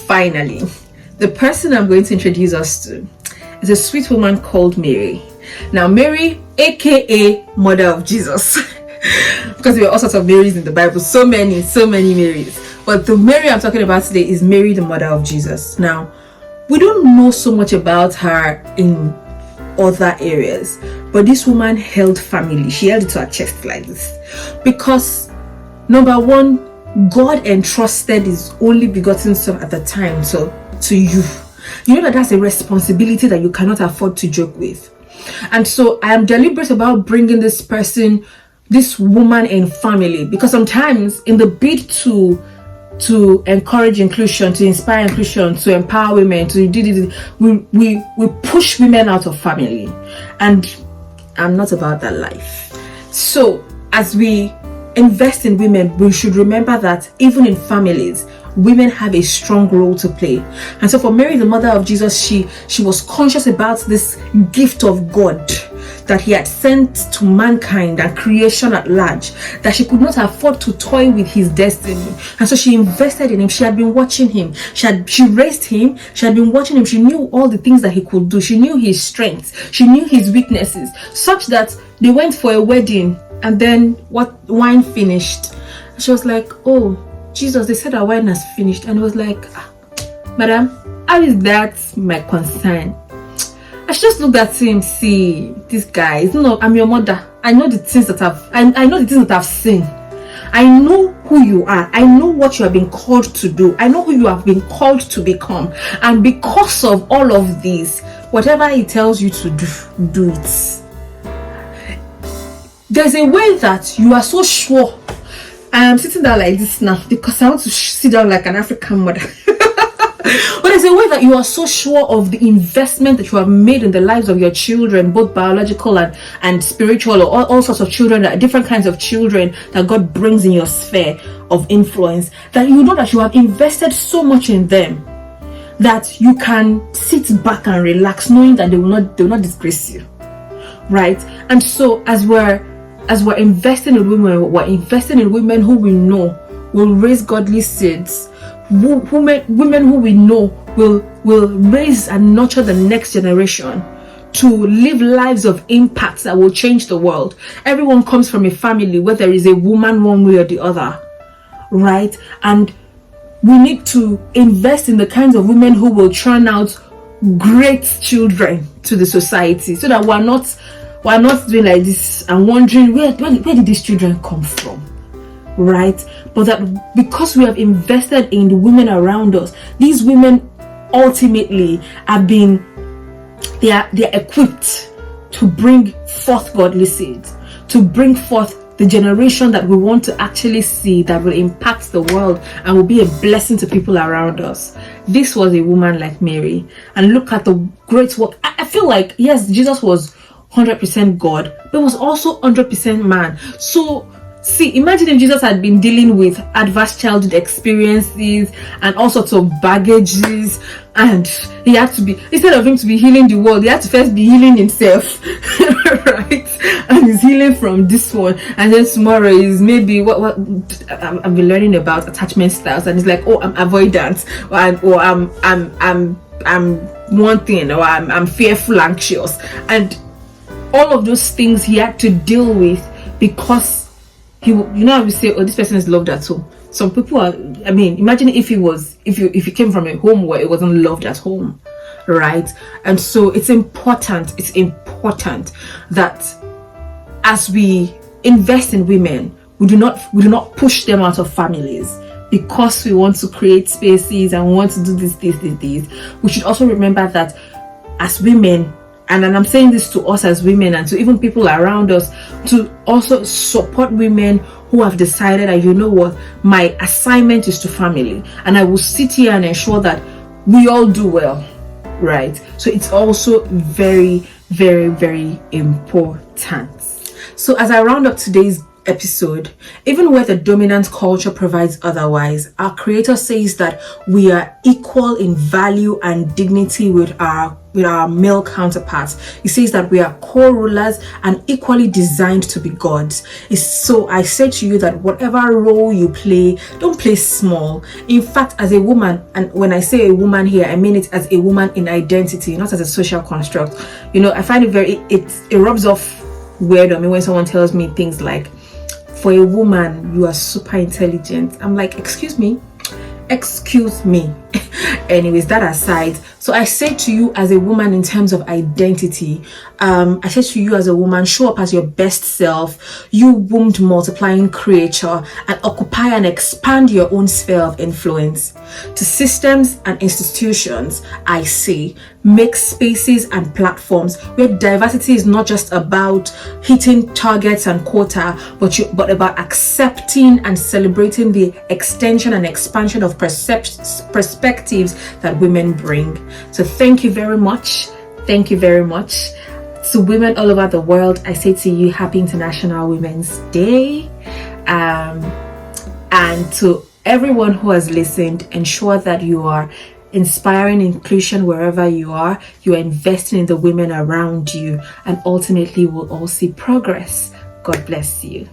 finally, the person I'm going to introduce us to is a sweet woman called Mary. Now, Mary, aka Mother of Jesus, because there were all sorts of Marys in the Bible, so many Marys. But the Mary I'm talking about today is Mary, the mother of Jesus. Now, we don't know so much about her in other areas, but this woman held family. She held it to her chest like this because, number one, God entrusted his only begotten son at the time to you. You know that that's a responsibility that you cannot afford to joke with. And so I am deliberate about bringing this person, this woman in family, because sometimes in the bid to encourage inclusion, to inspire inclusion, to empower women, we push women out of family, and I'm not about that life. So as we invest in women, we should remember that even in families, women have a strong role to play. And so for Mary, the mother of Jesus, she was conscious about this gift of God that he had sent to mankind and creation at large, that she could not afford to toy with his destiny. And so she invested in him. She had been watching him. She raised him. She had been watching him. She knew all the things that he could do. She knew his strengths. She knew his weaknesses, such that they went for a wedding, and then wine finished. And she was like, "Oh, Jesus, they said our wine has finished." And he was like, "Madam, how is that my concern?" I just looked at him. See, this guy is not. I'm your mother. I know the things that I know the things that I've seen. I know who you are. I know what you have been called to do. I know who you have been called to become. And because of all of this, whatever he tells you to do it. There's a way that you are so sure. I am sitting down like this now because I want to sit down like an African mother. But there's a way that you are so sure of the investment that you have made in the lives of your children, both biological and spiritual, or all sorts of children, different kinds of children that God brings in your sphere of influence, that you know that you have invested so much in them that you can sit back and relax, knowing that they will not disgrace you, right? And so as we're investing in women, we're investing in women who we know will raise godly seeds. Women who we know will raise and nurture the next generation to live lives of impact that will change the world. Everyone comes from a family where there is a woman one way or the other, right? And we need to invest in the kinds of women who will churn out great children to the society, so that we're not doing like this and wondering where did these children come from, right? But that because we have invested in the women around us, these women ultimately they are equipped to bring forth godly seeds, to bring forth the generation that we want to actually see, that will impact the world and will be a blessing to people around us. This was a woman like Mary, and look at the great work. I feel like, yes, Jesus was 100% God, but was also 100% man. So see, imagine if Jesus had been dealing with adverse childhood experiences and all sorts of baggages, and he had to be, instead of him to be healing the world, he had to first be healing himself, right? And he's healing from this one, and then tomorrow is maybe what I've been learning about attachment styles, and it's like, oh, I'm avoidant, or I'm one thing, or I'm fearful, anxious, and all of those things he had to deal with because how we say, oh, this person is loved at home. Some people are, imagine if he came from a home where it wasn't loved at home, right? And so it's important that as we invest in women, we do not push them out of families because we want to create spaces and we want to do this. We should also remember that as women, and I'm saying this to us as women and to even people around us, to also support women who have decided that, you know what, my assignment is to family, and I will sit here and ensure that we all do well, right? So it's also very, very, very important. So as I round up today's episode, even where the dominant culture provides otherwise, our creator says that we are equal in value and dignity with our male counterparts. He says that we are co-rulers and equally designed to be gods. So I say to you that whatever role you play, don't play small. In fact, as a woman, and when I say a woman here, I mean it as a woman in identity, not as a social construct. I find it rubs off weird on me when someone tells me things like, for a woman, you are super intelligent. I'm like, excuse me. Anyways, that aside, so I say to you as a woman in terms of identity, I say to you as a woman, show up as your best self, you wombed multiplying creature, and occupy and expand your own sphere of influence. To systems and institutions, I say, make spaces and platforms where diversity is not just about hitting targets and quota, but about accepting and celebrating the extension and expansion of perspectives that women bring. So thank you very much. Thank you very much. To women all over the world, I say to you, happy International Women's Day. And to everyone who has listened, ensure that you are inspiring inclusion wherever you are investing in the women around you, and ultimately we'll all see progress. God bless you.